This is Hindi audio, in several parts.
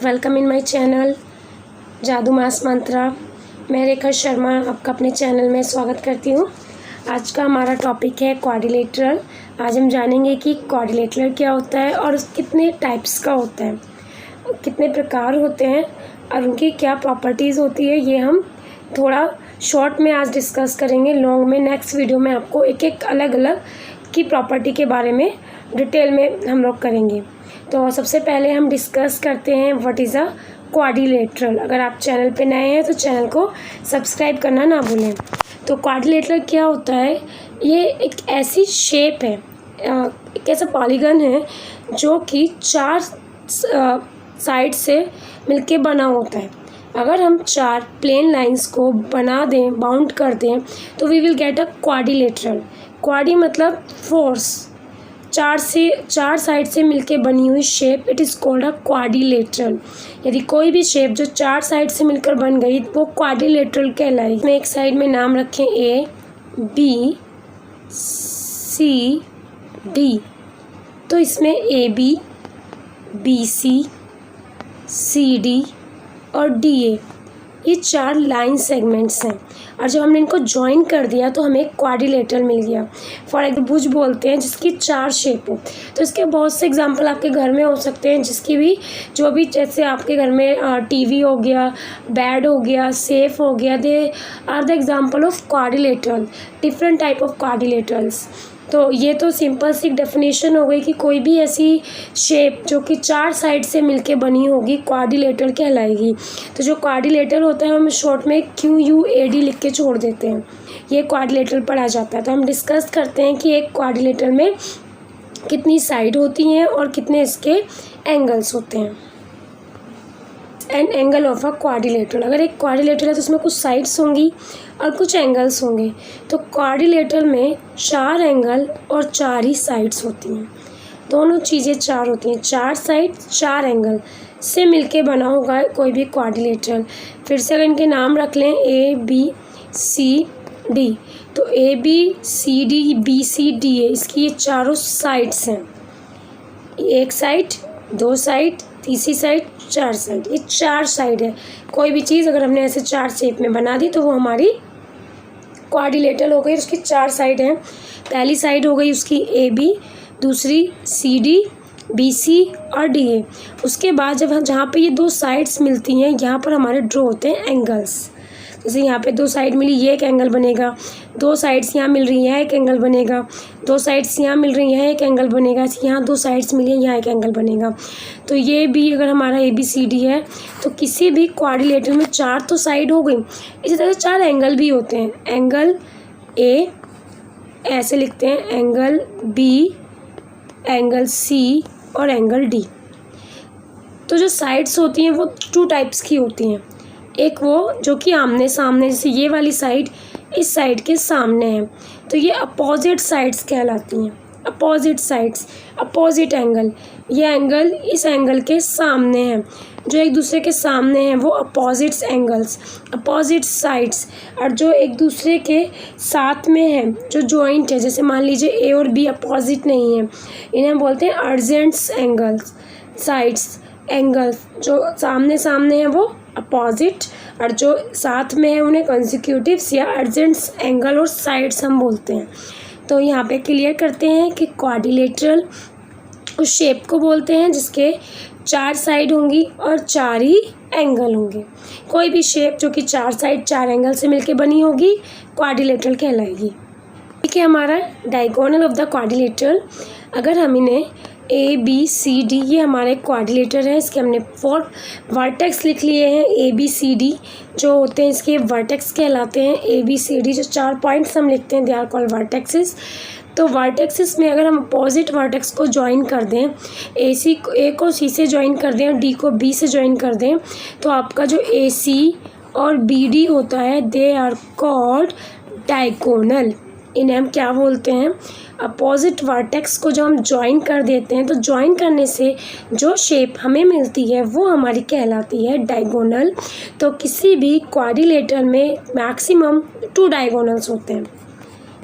वेलकम इन माय चैनल जादू मास मंत्रा। मैं रेखा शर्मा आपका अपने चैनल में स्वागत करती हूँ। आज का हमारा टॉपिक है क्वाड्रिलेटरल। आज हम जानेंगे कि क्वाड्रिलेटरल क्या होता है और कितने टाइप्स का होता है, कितने प्रकार होते हैं और उनकी क्या प्रॉपर्टीज़ होती है। ये हम थोड़ा शॉर्ट में आज डिस्कस करेंगे, लॉन्ग में नेक्स्ट वीडियो में आपको एक एक अलग अलग की प्रॉपर्टी के बारे में डिटेल में हम लोग करेंगे। तो सबसे पहले हम डिस्कस करते हैं व्हाट इज़ अ क्वाड्रिलेटरल। अगर आप चैनल पे नए हैं तो चैनल को सब्सक्राइब करना ना भूलें। तो क्वाड्रिलेटरल क्या होता है? ये एक ऐसी शेप है, एक ऐसा पॉलीगन है जो कि चार साइड से मिलके बना होता है। अगर हम चार प्लेन लाइंस को बना दें, बाउंड कर दें, तो we will get a quadrilateral. Quadri मतलब फोर्स, चार साइड से मिलके बनी हुई shape, it is called a quadrilateral. यदि कोई भी शेप जो चार साइड से मिलकर बन गई वो क्वाड्रिलेटरल कहलाएगी। में एक साइड में नाम रखें ए बी सी डी, तो इसमें A B B C D और डी ए, ये चार लाइन सेगमेंट्स हैं और जब हमने इनको ज्वाइन कर दिया तो हमें एक क्वाड्रिलेटरल मिल गया। फॉर एग्जाम्पल भुज बोलते हैं जिसकी चार शेप हो। तो इसके बहुत से एग्जांपल आपके घर में हो सकते हैं, जिसकी भी जो भी, जैसे आपके घर में टीवी हो गया, बेड हो गया, सेफ हो गया, they are the example of quadrilateral, different type of quadrilaterals. तो ये तो सिंपल सी डेफिनेशन हो गई कि कोई भी ऐसी शेप जो कि चार साइड से मिलके बनी होगी क्वाड्रिलेटरल कहलाएगी। तो जो क्वाड्रिलेटरल होता है हम शॉर्ट में QUAD लिख के छोड़ देते हैं, ये क्वाड्रिलेटरल पढ़ा जाता है। तो हम डिस्कस करते हैं कि एक क्वाड्रिलेटरल में कितनी साइड होती हैं और कितने इसके एंगल्स होते हैं। An angle of a quadrilateral, अगर एक क्वाड्रिलेटरल है तो उसमें कुछ साइड्स होंगी और कुछ एंगल्स होंगे। तो क्वाड्रिलेटरल में चार एंगल और चार ही साइड्स होती हैं, दोनों चीज़ें चार होती हैं, चार साइड चार एंगल से मिलके बना होगा कोई भी क्वाड्रिलेटरल। फिर से अगर इनके नाम रख लें A B C D, तो A B C D B C D है, इसकी ये चारों साइड्स हैं, एक साइड, दो साइड, तीसरी साइड, चार साइड, ये चार साइड है। कोई भी चीज़ अगर हमने ऐसे चार शेप में बना दी तो वो हमारी क्वाड्रिलेटरल हो गई। उसकी चार साइड हैं, पहली साइड हो गई उसकी AB, दूसरी CD, BC और DA। उसके बाद जब जहाँ पे ये दो साइड्स मिलती हैं यहाँ पर हमारे ड्रॉ होते हैं एंगल्स। जैसे यहाँ पे दो साइड मिली, ये एक एंगल बनेगा, दो साइड्स यहाँ मिल रही हैं एक एंगल बनेगा, दो साइड्स यहाँ मिल रही हैं एक एंगल बनेगा, यहाँ दो साइड्स मिली हैं यहाँ एक एंगल बनेगा। तो ये भी अगर हमारा ABCD है तो किसी भी क्वाड्रिलेटरल में चार तो साइड हो गई, इसी तरह चार एंगल भी होते हैं। एंगल A ऐसे लिखते हैं, एंगल B, एंगल C और एंगल D। तो जो साइड्स होती हैं वो टू टाइप्स की होती हैं, एक वो जो कि आमने सामने, जैसे ये वाली साइड इस साइड के सामने है तो ये अपोजिट साइड्स कहलाती हैं। अपोजिट साइड्स, अपोजिट एंगल, ये एंगल इस एंगल के सामने है, जो एक दूसरे के सामने हैं वो अपोजिट्स एंगल्स, अपोजिट साइड्स। और जो एक दूसरे के साथ में है, जो जॉइंट है, जैसे मान लीजिए A और B अपोजिट नहीं है, इन्हें हम बोलते हैं अर्जेंट्स एंगल्स। साइड्स एंगल्स जो सामने सामने हैं वो अपोजिट, और जो साथ में है उन्हें कंसेक्यूटिव्स या अर्जेंट्स एंगल और साइड्स हम बोलते हैं। तो यहाँ पे क्लियर करते हैं कि क्वाड्रिलेटरल उस शेप को बोलते हैं जिसके चार साइड होंगी और चार ही एंगल होंगे। कोई भी शेप जो कि चार साइड चार एंगल से मिलके बनी होगी क्वाड्रिलेटरल कहलाएगी। ठीक है, हमारा डायगोनल ऑफ द क्वाड्रिलेटरल, अगर हम इन्हें ABCD, ये हमारे क्वाड्रिलेटर है, इसके हमने 4 वर्टेक्स लिख लिए हैं। ABCD जो होते हैं इसके वर्टेक्स कहलाते हैं। ABCD जो चार पॉइंट्स हम लिखते हैं दे आर कॉल्ड वर्टेक्सेस। तो वर्टेक्सेस में अगर हम अपोजिट वर्टेक्स को ज्वाइन कर दें, A को C से ज्वाइन कर दें और D को B से ज्वाइन कर दें, तो आपका जो AC और BD होता है दे आर कॉल्ड डायगोनल। इन्हें हम क्या बोलते हैं? अपोजिट वर्टेक्स को जो हम ज्वाइन कर देते हैं तो ज्वाइन करने से जो शेप हमें मिलती है वो हमारी कहलाती है डायगोनल। तो किसी भी क्वाड्रिलेटरल में मैक्सिमम 2 डायगोनल्स होते हैं,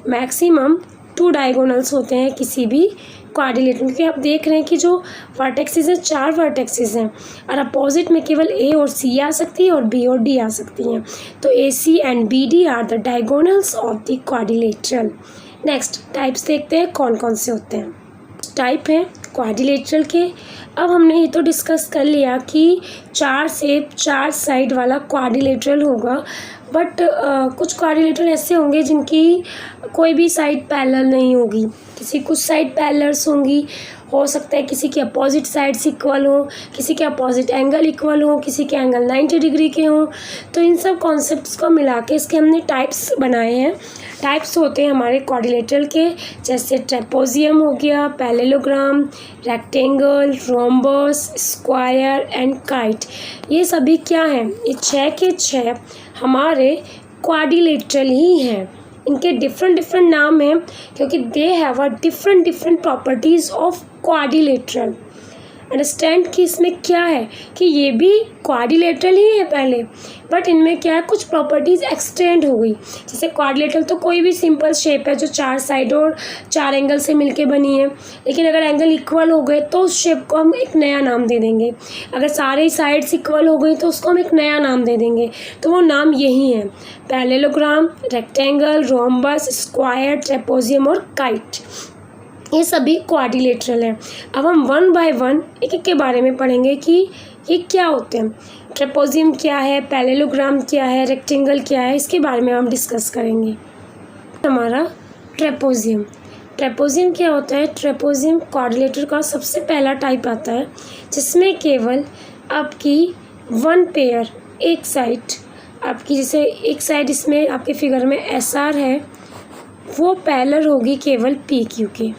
मैक्सिमम 2 डायगोनल्स होते हैं किसी भी क्वाड्रिलेटरल, क्योंकि आप देख रहे हैं कि जो वर्टेक्सेस हैं 4 वर्टेक्सेस हैं और अपोजिट में केवल ए और सी आ सकती है और बी और डी आ सकती हैं। तो A C and B D are the diagonals of the quadrilateral. Next types देखते हैं कौन कौन से होते हैं। टाइप हैं क्वाड्रिलेटरल के। अब हमने ये तो डिस्कस कर लिया कि 4 शेप 4 साइड वाला क्वाड्रिलेटरल होगा, बट कुछ क्वाड्रिलेटरल ऐसे होंगे जिनकी कोई भी साइड पैरेलल नहीं होगी, किसी कुछ साइड पैरेलल्स होंगी, हो सकता है किसी के अपोजिट साइड्स इक्वल हो, किसी के अपोजिट एंगल इक्वल हो, किसी के एंगल 90 डिग्री के हों। तो इन सब कॉन्सेप्ट्स को मिला के इसके हमने टाइप्स बनाए हैं। टाइप्स होते हैं हमारे क्वाड्रिलेटरल के, जैसे ट्रेपोजियम हो गया, parallelogram, rectangle, rhombus, square and kite. ये सभी क्या हैं? ये 6 के 6 हमारे क्वाड्रिलेटरल ही हैं। इनके डिफरेंट नाम हैं क्योंकि they have a different properties of quadrilateral. Understand कि इसमें क्या है कि ये भी क्वाड्रिलेटरल ही है पहले, बट इनमें क्या है, कुछ प्रॉपर्टीज़ एक्सटेंड हो गई। जैसे क्वाड्रिलेटरल तो कोई भी सिंपल शेप है जो 4 साइड और 4 एंगल से मिलके बनी है, लेकिन अगर एंगल इक्वल हो गए तो उस शेप को हम एक नया नाम दे देंगे। अगर सारे साइड्स इक्वल हो गई तो उसको हम एक नया नाम दे देंगे, तो वो नाम यही है, पैरेललोग्राम, रेक्टेंगल, रोम्बस, स्क्वायर, ट्रेपोजियम और काइट। ये सभी क्वाड्रिलेटरल हैं। अब हम 1 बाय 1 एक के बारे में पढ़ेंगे कि ये क्या होते हैं। ट्रेपोजियम क्या है, पैरेललोग्राम क्या है, रेक्टेंगल क्या है, इसके बारे में हम डिस्कस करेंगे। हमारा ट्रेपोजियम क्या होता है? ट्रेपोजियम क्वाड्रिलेटरल का सबसे पहला टाइप आता है जिसमें केवल आपकी 1 पेयर, एक साइड आपकी, जैसे एक साइड इसमें आपके फिगर में SR है, वो पैरेलल होगी केवल PQ के।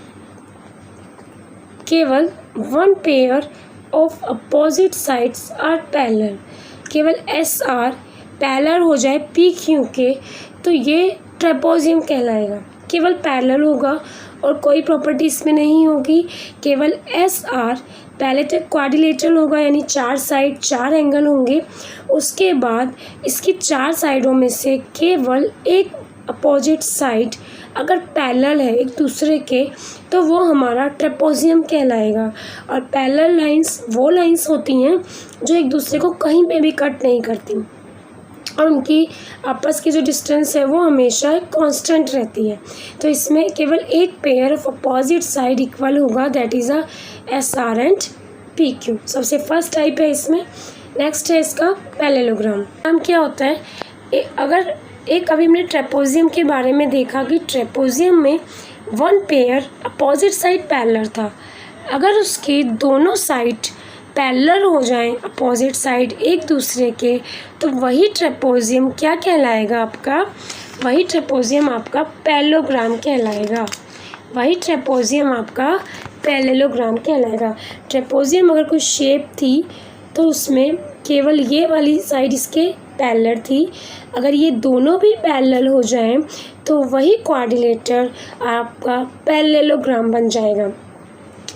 केवल 1 pair of opposite sides are parallel, केवल SR पैरेलल हो जाए PQ के तो ये ट्रेपोजियम कहलाएगा। केवल पैरेलल होगा और कोई प्रॉपर्टी इसमें नहीं होगी, केवल SR पहले तो क्वाड्रिलेटरल होगा, यानी 4 साइड 4 एंगल होंगे, उसके बाद इसकी 4 साइडों में से केवल एक अपोजिट साइड अगर पैरेलल है एक दूसरे के तो वो हमारा ट्रेपोजियम कहलाएगा। और पैरेलल लाइंस वो लाइंस होती हैं जो एक दूसरे को कहीं पे भी कट नहीं करती और उनकी आपस की जो डिस्टेंस है वो हमेशा एक कांस्टेंट रहती है। तो इसमें केवल एक pair of opposite side equal होगा, that is a SR and PQ। सबसे फर्स्ट टाइप है इसमें। नेक्स्ट है इसका पैरेललोग्राम। नाम क्या होता है? अगर एक अभी हमने ट्रेपोजियम के बारे में देखा कि ट्रेपोजियम में 1 पेयर अपोजिट साइड पैरेलल था, अगर उसके दोनों साइड पैरेलल हो जाएं अपोजिट साइड एक दूसरे के तो वही ट्रेपोजियम क्या कहलाएगा आपका? वही ट्रेपोजियम आपका पैरेललोग्राम कहलाएगा। वही ट्रेपोजियम आपका पैरेललोग्राम कहलाएगा। ट्रेपोजियम अगर कोई शेप थी तो उसमें केवल ये वाली साइड इसके पैरेलल थी, अगर ये दोनों भी पैरेलल हो जाएं तो वही क्वाड्रिलेटर आपका पैरेललोग्राम बन जाएगा।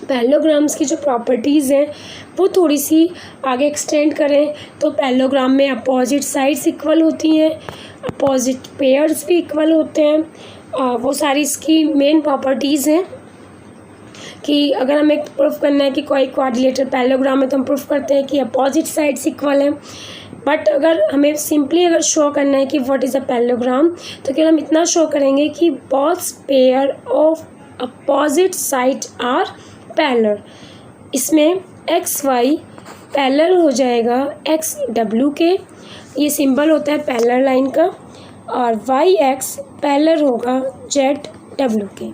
पैरेललोग्राम्स की जो प्रॉपर्टीज़ हैं वो थोड़ी सी आगे एक्सटेंड करें तो पैरेललोग्राम में अपोजिट साइड्स इक्वल होती हैं, अपोजिट पेयर्स भी इक्वल होते हैं। वो सारी इसकी मेन प्रॉपर्टीज़ हैं कि अगर हमें प्रूफ करना है कि कोई क्वाड्रिलेटर पैरेललोग्राम है तो हम प्रूफ करते हैं कि अपोजिट साइड्स इक्वल हैं। बट अगर हमें सिंपली अगर शो करना है कि व्हाट इज़ अ पैरेललोग्राम तो केवल हम इतना शो करेंगे कि both pair of opposite side are parallel. इसमें XY पैरेलल हो जाएगा XW के, ये सिंबल होता है पैरेलल लाइन का, और YX पैरेलल होगा ZW के।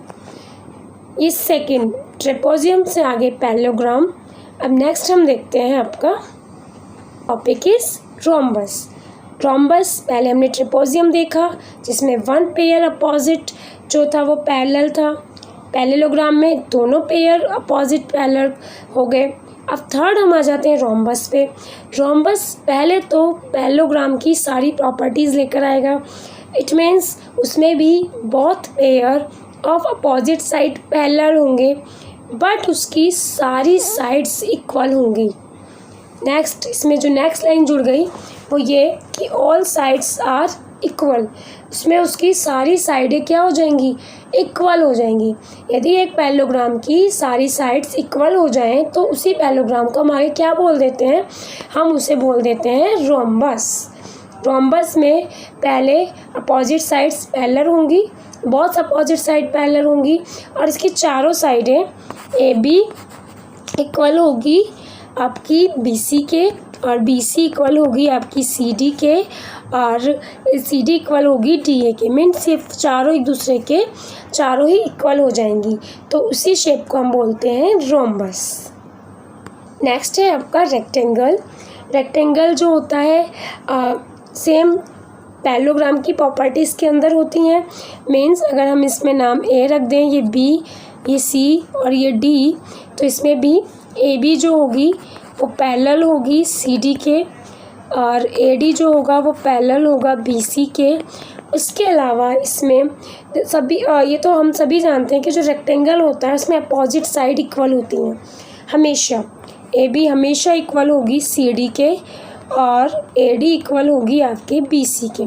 ये सेकेंड ट्रेपोजियम से आगे पैरेललोग्राम। अब नेक्स्ट हम देखते हैं आपका टॉपिक इज रोम्बस। रोम्बस पहले हमने ट्रेपोजियम देखा जिसमें 1 पेयर अपोजिट जो था वो पैरेलल था, पैरेललोग्राम में दोनों पेयर अपोजिट पैरेलल हो गए। अब थर्ड हम आ जाते हैं रोम्बस पे। रोम्बस पहले तो पैरेललोग्राम की सारी प्रॉपर्टीज़ लेकर आएगा। इट मीन्स उसमें भी both pair of opposite side parallel होंगे बट उसकी सारी साइड्स इक्वल होंगी। नेक्स्ट इसमें जो नेक्स्ट लाइन जुड़ गई वो ये कि ऑल साइड्स आर इक्वल, उसमें उसकी सारी साइडें क्या हो जाएंगी, इक्वल हो जाएंगी। यदि एक पैरेललोग्राम की सारी साइड्स इक्वल हो जाएं तो उसी पैरेललोग्राम को हम आगे क्या बोल देते हैं, हम उसे बोल देते हैं रोम्बस। रोम्बस में पहले अपोजिट साइड्स पैरेलल होंगी, बहुत अपोजिट साइड पैरेलल होंगी और इसकी चारों साइडें ए बी इक्वल होगी आपकी बी सी के, और बी सी इक्वल होगी आपकी सी डी के, और सी डी इक्वल होगी डी ए के। मीन्स सिर्फ चारों एक दूसरे के चारों ही इक्वल हो जाएंगी, तो उसी शेप को हम बोलते हैं रोम्बस। नेक्स्ट है आपका रेक्टेंगल। रेक्टेंगल जो होता है सेम पैरेललोग्राम की प्रॉपर्टीज़ के अंदर होती हैं। मीन्स अगर हम इसमें नाम ए रख दें, ये बी, ये सी और ये डी, तो इसमें भी ए बी जो होगी वो पैरेलल होगी सी डी के, और ए डी जो होगा वो पैरेलल होगा बी सी के। उसके अलावा इसमें सभी ये तो हम सभी जानते हैं कि जो रेक्टेंगल होता है उसमें अपोजिट साइड इक्वल होती हैं हमेशा। ए बी हमेशा इक्वल होगी सी डी के और ए डी इक्वल होगी आपके बी सी के।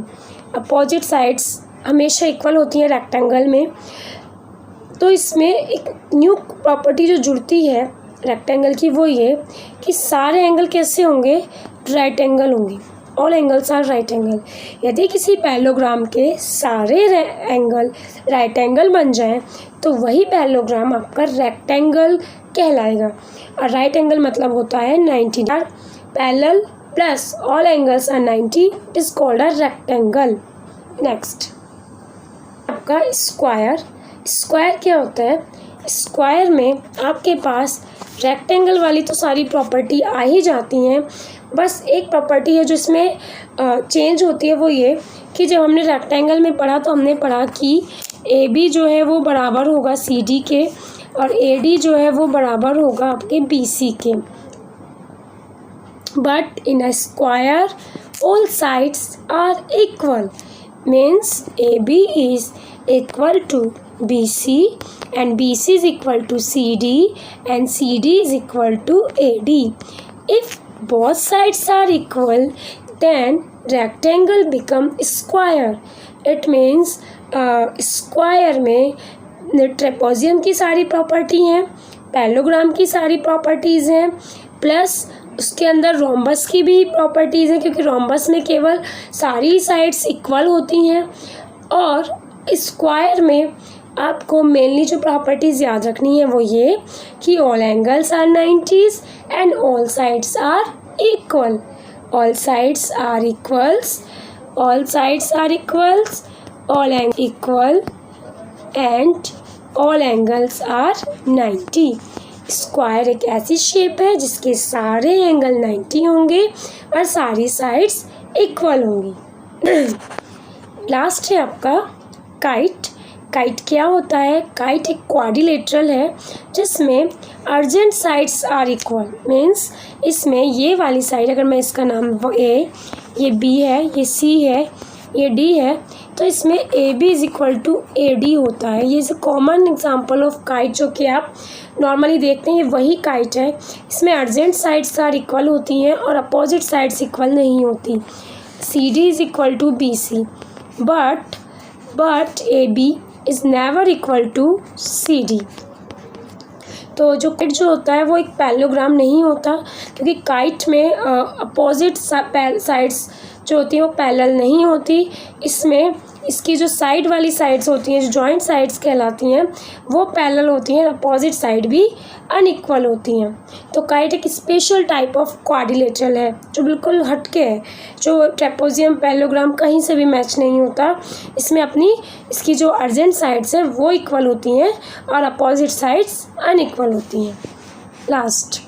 अपोजिट साइड्स हमेशा इक्वल होती हैं रेक्टेंगल में। तो इसमें एक न्यू प्रॉपर्टी जो जुड़ती है रेक्टेंगल की वो ये कि सारे एंगल कैसे होंगे, राइट एंगल होंगे। All angles are right angle. यदि किसी पैरेललोग्राम के सारे एंगल राइट एंगल बन जाएं तो वही पैरेललोग्राम आपका रेक्टेंगल कहलाएगा। और राइट एंगल मतलब होता है 90 parallel plus all angles are 90, it is called a rectangle. Next आपका स्क्वायर। स्क्वायर क्या होता है, स्क्वायर में आपके पास रेक्टेंगल वाली तो सारी प्रॉपर्टी आ ही जाती हैं, बस एक प्रॉपर्टी है जो इसमें चेंज होती है, वो ये कि जब हमने रेक्टेंगल में पढ़ा तो हमने पढ़ा कि ए बी जो है वो बराबर होगा सी डी के और ए डी जो है वो बराबर होगा आपके बी सी के। But in a square all sides are equal, means A B is equal to BC and BC is equal to CD and CD is equal to AD. If both sides are equal, then rectangle become square. It means square में ट्रेपेजियम की सारी प्रॉपर्टी हैं, पैरेललोग्राम की सारी प्रॉपर्टीज़ हैं, प्लस उसके अंदर रोम्बस की भी प्रॉपर्टीज़ हैं क्योंकि रोम्बस में केवल सारी साइड्स इक्वल होती हैं। और स्क्वायर में आपको मेनली जो प्रॉपर्टीज़ याद रखनी है वो ये कि all angles are 90s and all sides are equal. All sides are equals, all sides are equals, all angle equal and all angles are 90। Square एक ऐसी शेप है जिसके सारे एंगल 90 होंगे और सारी साइड्स इक्वल होंगी। लास्ट है आपका काइट। काइट क्या होता है, काइट एक क्वाड्रिलेटरल है जिसमें adjacent sides are equal. Means इसमें ये वाली साइड, अगर मैं इसका नाम ए, ये बी है, ये सी है, ये डी है, तो इसमें A B is equal to A D होता है। ये is a common example of kite जो कि आप नॉर्मली देखते हैं, ये वही काइट है। इसमें अर्जेंट साइड्स आर इक्वल होती हैं और अपोजिट साइड्स इक्वल नहीं होती। C D is equal to B C, but A B is never equal to C D. तो जो काइट जो होता है वो एक पैरेललोग्राम नहीं होता क्योंकि काइट में अपोजिट साइड्स जो होती हैं वो पैरेलल नहीं होती। इसमें इसकी जो साइड वाली साइड्स होती हैं, जो जॉइंट साइड्स कहलाती हैं, वो पैरेलल होती हैं, अपोजिट साइड भी अनइक्वल होती हैं। तो काइट एक स्पेशल टाइप ऑफ क्वाड्रिलेटरल है जो बिल्कुल हटके है, जो ट्रेपेजियम पैरेललोग्राम कहीं से भी मैच नहीं होता। इसमें इसकी जो अर्जेंट साइड्स हैं वो इक्वल होती हैं और अपोजिट साइड्स अनइक्वल होती हैं। लास्ट